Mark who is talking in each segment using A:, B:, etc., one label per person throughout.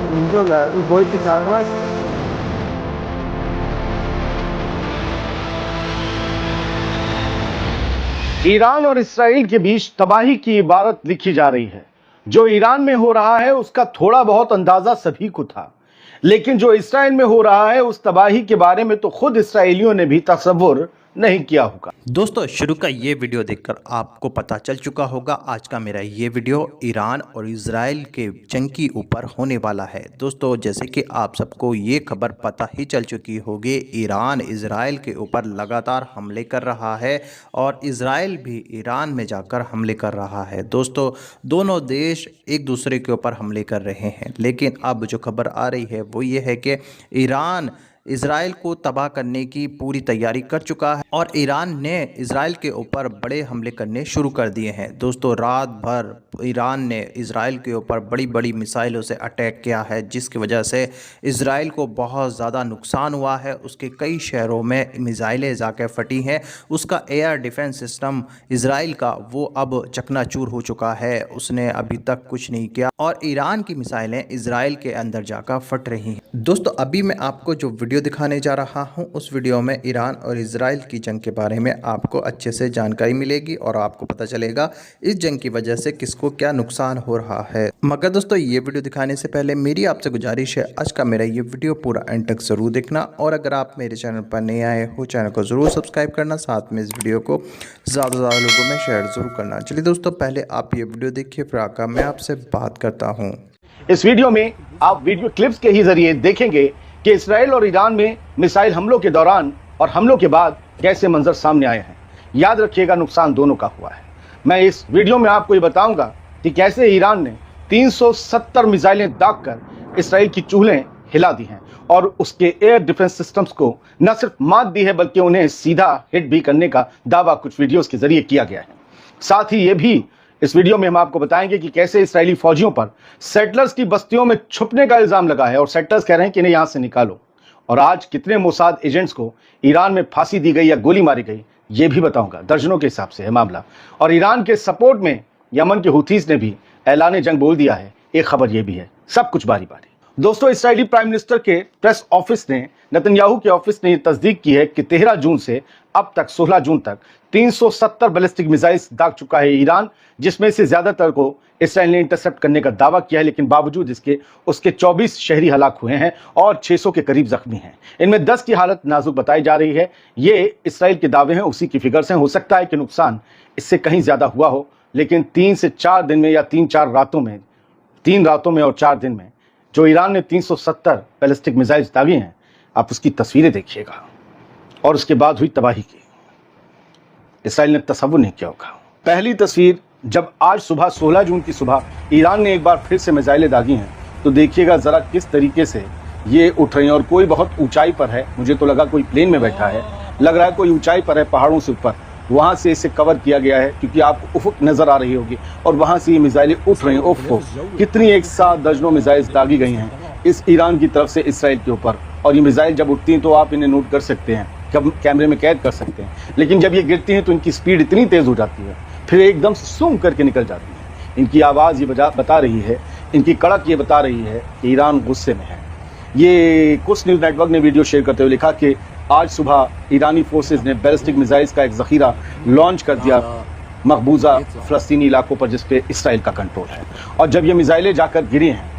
A: Ich wollte sagen, was?
B: Iran और Israel के बीच तबाही की इबारत लिखी जा रही है। जो ईरान में हो रहा है उसका थोड़ा बहुत अंदाजा सभी को था, लेकिन जो इसराइल में हो रहा है उस तबाही के बारे में तो खुद इसराइलियों ने भी तसव्वुर नहीं किया होगा।
C: दोस्तों, शुरू का ये वीडियो देखकर आपको पता चल चुका होगा आज का मेरा ये वीडियो ईरान और इजराइल के जंग के ऊपर होने वाला है। दोस्तों, जैसे कि आप सबको ये खबर पता ही चल चुकी होगी, ईरान इजराइल के ऊपर लगातार हमले कर रहा है और इजराइल भी ईरान में जाकर हमले कर रहा है। दोस्तों, दोनों देश एक दूसरे के ऊपर हमले कर रहे हैं, लेकिन अब जो खबर आ रही है वो ये है कि ईरान इजराइल को तबाह करने की पूरी तैयारी कर चुका है और ईरान ने इजराइल के ऊपर बड़े हमले करने शुरू कर दिए हैं। दोस्तों, रात भर ईरान ने इजराइल के ऊपर बड़ी बड़ी मिसाइलों से अटैक किया है, जिसकी वजह से इजराइल को बहुत ज़्यादा नुकसान हुआ है। उसके कई शहरों में मिसाइलें जाके फटी हैं। उसका एयर डिफेंस सिस्टम इजराइल का वो अब चकनाचूर हो चुका है। उसने अभी तक कुछ नहीं किया और ईरान की मिसाइलें इजराइल के अंदर जाकर फट रही हैं। दोस्तों, अभी मैं आपको जो वीडियो दिखाने जा रहा हूं, उस वीडियो में ईरान और इजराइल की जंग के बारे में आपको अच्छे से जानकारी मिलेगी और आपको पता चलेगा इस जंग की वजह से किसको क्या नुकसान हो रहा है। मगर दोस्तों, ये वीडियो दिखाने से पहले मेरी आपसे गुजारिश है, आज का मेरा ये वीडियो पूरा एंड तक जरूर देखना और अगर आप मेरे चैनल पर नए आए हो, चैनल को जरूर सब्सक्राइब करना, साथ में इस वीडियो को ज़्यादा से ज़्यादा लोगों में शेयर जरूर करना। चलिए दोस्तों, पहले आप ये वीडियो देखिए, फिर आकर मैं आपसे बात करता हूँ।
B: इस वीडियो में आप वीडियो क्लिप्स के ही जरिए देखेंगे कि इसराइल और ईरान में मिसाइल हमलों के दौरान और हमलों के बाद कैसे मंजर सामने आए हैं। याद रखिएगा, नुकसान दोनों का हुआ है। मैं इस वीडियो में आपको ये बताऊंगा कि कैसे ईरान ने 370 मिसाइलें दागकर इसराइल की चूल्हें हिला दी हैं और उसके एयर डिफेंस सिस्टम्स को न सिर्फ मात दी है बल्कि उन्हें सीधा हिट भी करने का दावा कुछ वीडियोस के जरिए किया गया है। साथ ही ये भी इस वीडियो में हम आपको बताएंगे कि कैसे इस्राएली फौजियों पर सेटलर्स की बस्तियों में छुपने का इल्जाम लगा है और सेटलर्स कह रहे हैं कि इन्हें यहां से निकालो। और आज कितने मोसाद एजेंट्स को ईरान में फांसी दी गई या गोली मारी गई ये भी बताऊंगा। दर्जनों के हिसाब से है मामला। और ईरान के सपोर्ट में यमन के हुथीस ने भी ऐलान जंग बोल दिया है। एक खबर ये भी है। सब कुछ बारी बारी। दोस्तों, इस्राएली प्राइम मिनिस्टर के प्रेस ऑफिस ने, नेतन्याहू के ऑफिस ने तस्दीक की है कि 13 जून से अब तक 16 जून तक 370 बैलिस्टिक मिसाइल्स दाग चुका है ईरान, जिसमें से ज्यादातर को इसराइल ने इंटरसेप्ट करने का दावा किया है, लेकिन बावजूद इसके उसके 24 शहरी हलाक हुए हैं और 600 के करीब जख्मी हैं। इनमें 10 की हालत नाजुक बताई जा रही है। ये इसराइल के दावे हैं, उसी की फिगर्स हैं। हो सकता है कि नुकसान इससे कहीं ज्यादा हुआ हो, लेकिन 3 से 4 दिन में या 3-4 रातों में, 3 रातों में और 4 दिन में जो ईरान ने 370 बैलिस्टिक मिसाइल्स दागे हैं, आप उसकी तस्वीरें देखिएगा और उसके बाद हुई तबाही की इसराइल ने तसव्वुर नहीं किया होगा। पहली तस्वीर, जब आज सुबह 16 जून की सुबह ईरान ने एक बार फिर से मिसाइलें दागी हैं, तो देखिएगा जरा किस तरीके से ये उठ रही हैं और कोई बहुत ऊंचाई पर है। मुझे तो लगा कोई प्लेन में बैठा है, लग रहा है कोई ऊंचाई पर है, पहाड़ों से ऊपर, वहां से इसे कवर किया गया है क्योंकि आपको उफक नजर आ रही होगी और वहां से ये मिसाइलें उठ रही हैं। उफ, कितनी एक साथ दर्जनों मिसाइल्स दागी गई हैं इस ईरान की तरफ से इसराइल के ऊपर। और ये मिसाइल जब उठती हैं तो आप इन्हें नोट कर सकते हैं, कब कैमरे में कैद कर सकते हैं, लेकिन जब ये गिरती हैं तो इनकी स्पीड इतनी तेज हो जाती है, फिर एकदम से सूम करके निकल जाती है। इनकी आवाज़ ये बता रही है, इनकी कड़क ये बता रही है कि ईरान गुस्से में है। ये कुछ न्यूज़ नेटवर्क ने वीडियो शेयर करते हुए लिखा कि आज सुबह ईरानी फोर्सेज ने बैलिस्टिक मिसाइल्स का एक जखीरा लॉन्च कर दिया मकबूजा फ़लस्तीनी इलाकों पर, जिस पे इसराइल का कंट्रोल है। और जब ये मिसाइलें जाकर गिरी हैं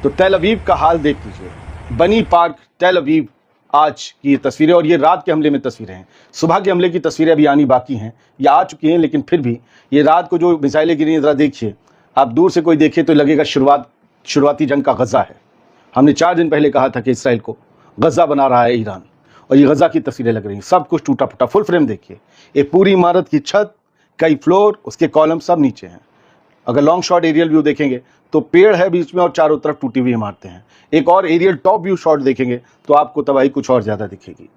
B: तो तेल अवीव का हाल देख लीजिए। बनी पार्क, तेल अवीव, आज की तस्वीरें, और ये रात के हमले में तस्वीरें हैं। सुबह के हमले की तस्वीरें अभी आनी बाकी हैं या आ चुकी हैं, लेकिन फिर भी ये रात को जो मिसाइलें गिरी हैं, ज़रा देखिए। आप दूर से कोई देखे तो लगेगा शुरुआती जंग का गज़ा है। हमने 4 दिन पहले कहा था कि इसराइल को गज़ा बना रहा है ईरान, और ये गज़ा की तस्वीरें लग रही हैं। सब कुछ टूटा फूटा। फुल फ्रेम देखिए, एक पूरी इमारत की छत, कई फ्लोर, उसके कॉलम सब नीचे हैं। अगर लॉन्ग शॉट एरियल व्यू देखेंगे तो पेड़ है बीच में और चारों तरफ टूटी हुई इमारतें हैं। एक और एरियल टॉप व्यू शॉट देखेंगे तो आपको तबाही कुछ और ज़्यादा दिखेगी।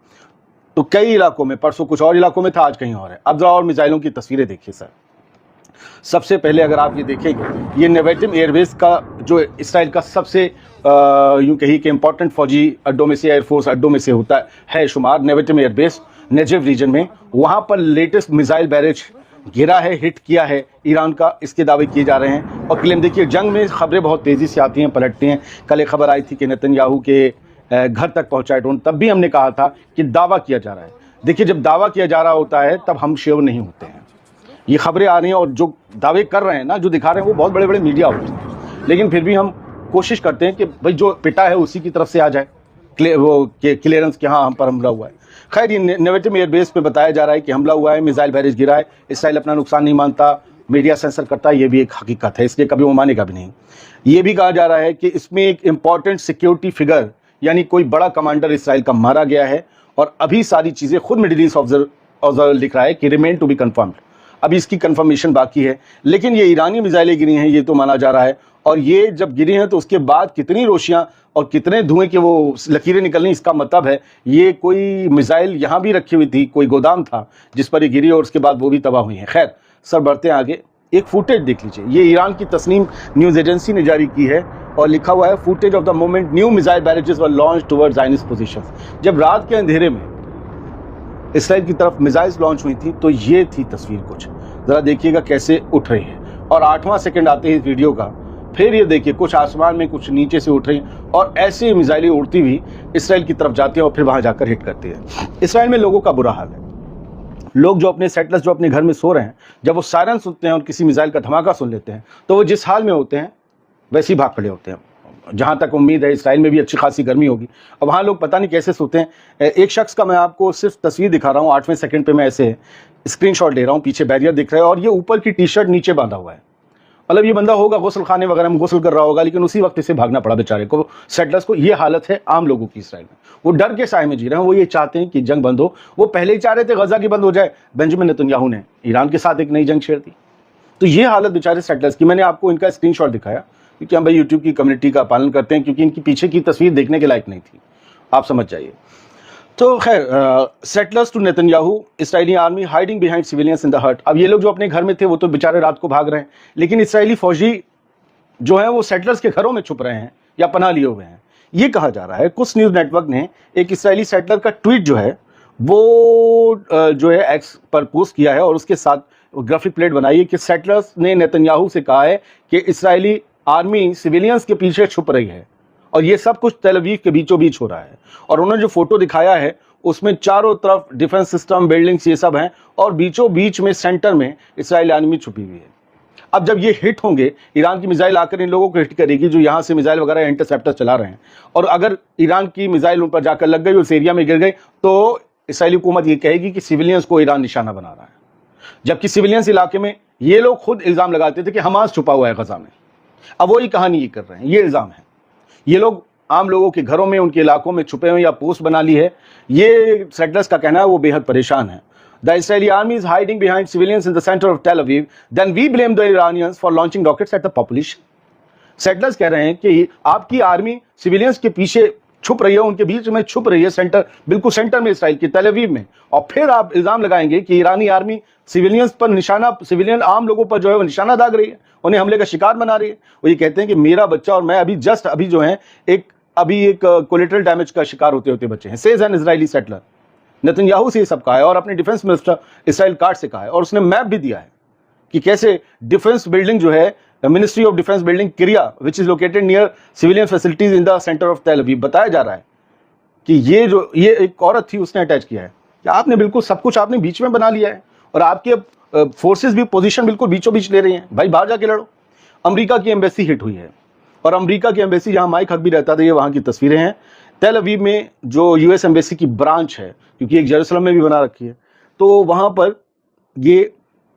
B: तो कई इलाकों में, परसों कुछ और इलाकों में था, आज कहीं और है। अब जरा और मिसाइलों की तस्वीरें देखिए सर। सबसे पहले अगर आप ये देखेंगे, ये नेवेटिम एयरबेस का, जो इसराइल का सबसे यूँ कही कि इंपॉर्टेंट फौजी अड्डों में से, एयरफोर्स अड्डों में से होता है शुमार, नेवेटिम एयरबेस नेजेव रीजन में। वहाँ पर लेटेस्ट मिसाइल बैरेज गिरा है, हिट किया है ईरान का, इसके दावे किए जा रहे हैं। और क्लेम देखिए, जंग में खबरें बहुत तेज़ी से आती हैं, पलटती हैं। कल एक खबर आई थी कि नेतन्याहू के घर तक पहुंचा है ड्रोन, तब भी हमने कहा था कि दावा किया जा रहा है। देखिए, जब दावा किया जा रहा होता है तब हम श्योर नहीं होते हैं। ये खबरें आ रही हैं और जो दावे कर रहे हैं ना, जो दिखा रहे हैं, वो बहुत बड़े बड़े मीडिया हाउस हैं, लेकिन फिर भी हम कोशिश करते हैं कि भाई जो पिटा है उसी की तरफ से आ जाए वो क्लियरेंस कि हाँ हम पर हमला हुआ है। खैर, ये नेवेटिव एयरबेस पे बताया जा रहा है कि हमला हुआ है, मिसाइल बैरेज गिरा है। इसराइल अपना नुकसान नहीं मानता, मीडिया सेंसर करता है, ये भी एक हकीकत है, इसलिए कभी वो मानेगा भी नहीं। ये भी कहा जा रहा है कि इसमें एक इंपॉर्टेंट सिक्योरिटी फिगर यानी कोई बड़ा कमांडर इसराइल का मारा गया है। और अभी सारी चीज़ें खुद मिडिल ईस्ट ऑब्जर्वर लिख रहा है कि रिमेन टू बी कन्फर्म्ड, अभी इसकी कंफर्मेशन बाकी है। लेकिन ये ईरानी मिसाइलें गिरी हैं, ये तो माना जा रहा है। और ये जब गिरी हैं तो उसके बाद कितनी रोशियां और कितने धुएं के वो लकीरें निकलनी, इसका मतलब है ये कोई मिसाइल यहाँ भी रखी हुई थी, कोई गोदाम था जिस पर ये गिरी और उसके बाद वो भी तबाह हुई है। खैर सर, बढ़ते हैं आगे। एक फुटेज देख लीजिए, ये ईरान की तस्नीम न्यूज़ एजेंसी ने जारी की है और लिखा हुआ है footage of the moment new missile barrages were launch towards Zionist positions. जब रात के अंधेरे में इसराइल की तरफ मिसाइल्स लॉन्च हुई थी तो ये थी तस्वीर कुछ, ज़रा देखिएगा कैसे उठ रही है। और 8वां सेकंड आते ही इस वीडियो का, फिर ये देखिए कुछ आसमान में कुछ नीचे से उठ रही हैं और ऐसे मिसाइलें उड़ती हुई इसराइल की तरफ जाती हैं और फिर वहाँ जाकर हिट करती है। इसराइल में लोगों का बुरा हाल है। लोग जो अपने सेटलर्स जो अपने घर में सो रहे हैं, जब वो सायरन सुनते हैं और किसी मिसाइल का धमाका सुन लेते हैं तो वो जिस हाल में होते हैं वैसे ही भाग खड़े होते हैं। जहाँ तक उम्मीद है इसराइल में भी अच्छी खासी गर्मी होगी और वहाँ लोग पता नहीं कैसे सोते हैं। एक शख्स का मैं आपको सिर्फ तस्वीर दिखा रहा हूँ, 8वें सेकंड पे मैं ऐसे स्क्रीनशॉट ले रहा हूँ, पीछे बैरियर दिख रहा है और ये ऊपर की टी शर्ट नीचे बांधा हुआ है। मतलब ये बंदा होगा गुस्ल खाने वगैरह में गुस्ल कर रहा होगा, लेकिन उसी वक्त इसे भागना पड़ा बेचारे को, सेटलर्स को। ये हालत है आम लोगों की इसराइल में। वो डर के साए में जी रहे हैं, वो ये चाहते हैं कि जंग बंद हो। वो पहले ही चाह रहे थे गजा की बंद हो जाए, बेंजामिन नेतन्याहू ने ईरान के साथ एक नई जंग छेड़ दी। तो ये हालत बेचारे सेटलर्स की। मैंने आपको इनका स्क्रीनशॉट दिखाया क्योंकि हम भाई यूट्यूब की कम्युनिटी का पालन करते हैं, क्योंकि इनकी पीछे की तस्वीर देखने के लायक नहीं थी, आप समझ जाइए। तो खैर, settlers to Netanyahu, Israeli army hiding behind civilians in the hut. अब ये लोग जो अपने घर में थे वो तो बेचारे रात को भाग रहे हैं, लेकिन इसराइली फौजी जो है वो सेटलर्स के घरों में छुप रहे हैं या पनाह लिए हुए हैं। ये कहा जा रहा है, कुछ न्यूज़ नेटवर्क ने एक इसराइली सेटलर का ट्वीट जो है वो जो है एक्स पर पोस्ट किया है और उसके साथ ग्राफिक प्लेट बनाई है कि सेटलर्स ने नेतन्याहू से कहा है कि इसराइली आर्मी सिविलियंस के पीछे छुप रही है और ये सब कुछ तेल अवीव के बीचों बीच हो रहा है। और उन्होंने जो फोटो दिखाया है उसमें चारों तरफ डिफेंस सिस्टम, बिल्डिंग्स, ये सब हैं और बीचों बीच में सेंटर में इसराइली आर्मी छुपी हुई है। अब जब ये हिट होंगे, ईरान की मिसाइल आकर इन लोगों को हिट करेगी जो यहाँ से मिसाइल वगैरह इंटरसेप्टर चला रहे हैं, और अगर ईरान की मिसाइल उन पर जाकर लग गई, उस एरिया में गिर गई, तो इसराइली हुकूमत ये कहेगी कि सिविलियंस को ईरान निशाना बना रहा है। जबकि सिविलियंस इलाके में ये लोग खुद इल्ज़ाम लगाते थे कि हमास छुपा हुआ है गजा में। अब वही कहानी ये कर रहे हैं, ये इल्ज़ाम है। ये लोग आम लोगों के घरों में, उनके इलाकों में छुपे हुए या पोस्ट बना ली है। ये सेटलर्स का कहना है, वो बेहद परेशान है। The Israeli army is hiding behind civilians in the center of Tel Aviv. Then we blame the Iranians for launching rockets at the population. Settlers कह रहे हैं कि आपकी आर्मी सिविलियंस के पीछे छुप रही है, उनके बीच में छुप रही है, सेंटर, बिल्कुल सेंटर में इसराइल के तेल अवीव में, और फिर आप इल्जाम लगाएंगे कि ईरानी आर्मी सिविलियंस पर निशाना, सिविलियन आम लोगों पर जो है वो निशाना दाग रही है, उन्हें हमले का शिकार बना रही है। वो ये कहते हैं कि मेरा बच्चा और मैं अभी जो है एक कोलेटरल डैमेज का शिकार होते होते बचे हैं, says an Israeli settler. Netanyahu से ये सब कहा है और अपने डिफेंस मिनिस्टर इसराइल काट से कहा है, और उसने मैप भी दिया है कि कैसे डिफेंस बिल्डिंग जो है, मिनिस्ट्री ऑफ डिफेंस बिल्डिंग किरिया which is located near civilian facilities in the centre of तेल अवीव, बताया जा रहा है कि ये एक औरत थी, उसने अटैच किया है कि आपने बिल्कुल सब कुछ आपने बीच में बना लिया है और आपके फोर्सेस भी पोजीशन बिल्कुल बीचों बीच ले रही हैं। भाई बाहर जाके लड़ो। अमेरिका की एम्बेसी हिट हुई है और अमेरिका की एम्बेसी जहाँ माइक हक भी रहता था, ये वहाँ की तस्वीरें हैं। तेल अवीव में जो यूएस एम्बेसी की ब्रांच है, क्योंकि एक जेरूसलम में भी बना रखी है, तो वहाँ पर ये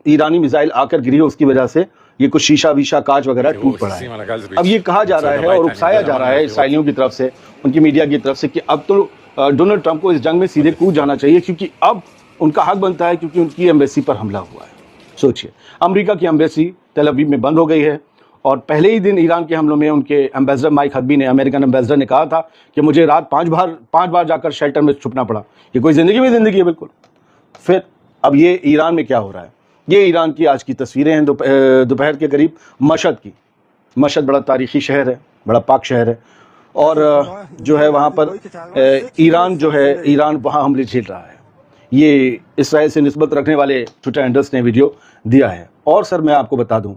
B: ईरानी मिसाइल आकर गिरी है, उसकी वजह से ये कुछ शीशा वीशा कांच वगैरह टूट पड़ा है। अब ये कहा जा रहा है और उकसाया जा रहा है इसराइलियों की तरफ से, उनकी मीडिया की तरफ से, कि अब तो डोनाल्ड ट्रंप को इस जंग में सीधे कूद जाना चाहिए, क्योंकि अब उनका हक बनता है, क्योंकि उनकी एम्बेसी पर हमला हुआ है। सोचिए, अमेरिका की एम्बेसी तेल अवीव में बंद हो गई है और पहले ही दिन ईरान के हमलों में उनके एम्बेसडर माइक हकबी ने, अमेरिकन एम्बेसडर ने कहा था कि मुझे रात 5 बार जाकर शेल्टर में छुपना पड़ा। ये कोई ज़िंदगी में ज़िंदगी है बिल्कुल। फिर अब ये ईरान में क्या हो रहा है, ये ईरान की आज की तस्वीरें हैं दोपहर के करीब मशहद की। मशहद बड़ा तारीख़ी शहर है, बड़ा पाक शहर है, और जो है वहाँ पर ईरान वहाँ हमले झेल रहा है। ये इसराइल से निस्बत रखने वाले ट्विटर हैंडल्स ने वीडियो दिया है। और सर मैं आपको बता दूं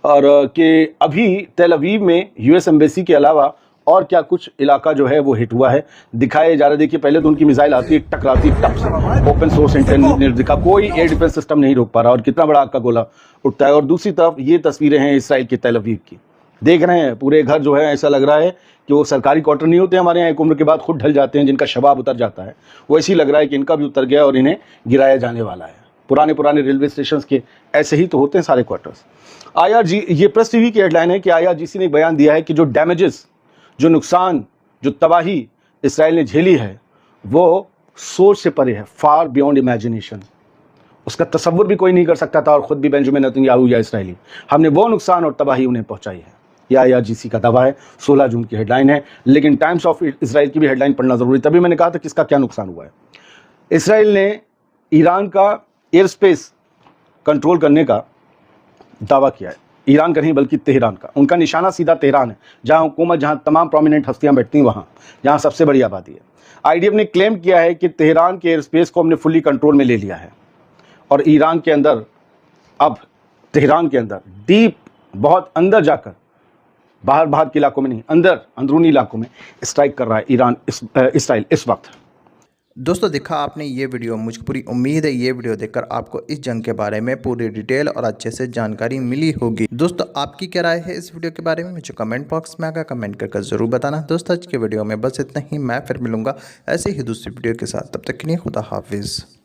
B: और कि अभी तेल अवीव में यूएस एम्बेसी के अलावा और क्या कुछ इलाका जो है वो हिट हुआ है, दिखाए जा रहा है। देखिए पहले तो उनकी मिसाइल आती है, टकराती टप से, ओपन सोर्स इंटरनेट दिखा, कोई एयर डिफेंस सिस्टम नहीं रोक पा रहा और कितना बड़ा आग का गोला उठता है। और दूसरी तरफ ये तस्वीरें हैं इसराइल के तेल अवीव की, देख रहे हैं पूरे घर जो है ऐसा लग रहा है कि वो सरकारी क्वार्टर नहीं होते हमारे यहाँ, एक उम्र के बाद खुद ढल जाते हैं, जिनका शबाब उतर जाता है, वो ऐसे ही लग रहा है कि इनका भी उतर गया और इन्हें गिराया जाने वाला है। पुराने रेलवे स्टेशन के ऐसे ही तो होते हैं सारे क्वार्टर्स। ये प्रेस टीवी की हेडलाइन है कि IRGC ने एक बयान दिया है कि जो डैमेजेस, जो नुकसान, जो तबाही इसराइल ने झेली है वो सोच से परे है, फार बियॉन्ड इमेजिनेशन। उसका तसव्वुर भी कोई नहीं कर सकता था और ख़ुद भी बेंजामिन नेतन्याहू या इसराइली, हमने वो नुकसान और तबाही उन्हें पहुंचाई है। यह IRGC का दावा है, 16 जून की हेडलाइन है। लेकिन टाइम्स ऑफ इसराइल की भी हेडलाइन पढ़ना ज़रूरी, तभी मैंने कहा था किसका क्या नुकसान हुआ है। इसराइल ने ईरान का एयर स्पेस कंट्रोल करने का दावा किया है, ईरान का नहीं बल्कि तेहरान का। उनका निशाना सीधा तेहरान है, जहां हुकूमत, जहां तमाम प्रोमिनेंट हस्तियां बैठती हैं, वहां जहां सबसे बड़ी आबादी है। IDF ने क्लेम किया है कि तेहरान के एयर स्पेस को हमने फुली कंट्रोल में ले लिया है और ईरान के अंदर, अब तेहरान के अंदर डीप, बहुत अंदर जाकर, बाहर के इलाकों में नहीं, अंदरूनी इलाकों में स्ट्राइक कर रहा है इसराइल इस वक्त।
C: दोस्तों देखा आपने ये वीडियो, मुझे पूरी उम्मीद है ये वीडियो देखकर आपको इस जंग के बारे में पूरी डिटेल और अच्छे से जानकारी मिली होगी। दोस्तों आपकी क्या राय है इस वीडियो के बारे में मुझे कमेंट बॉक्स में आकर कमेंट करके ज़रूर बताना। दोस्तों आज के वीडियो में बस इतना ही, मैं फिर मिलूंगा ऐसे ही दूसरी वीडियो के साथ, तब तक के लिए खुदा हाफिज़।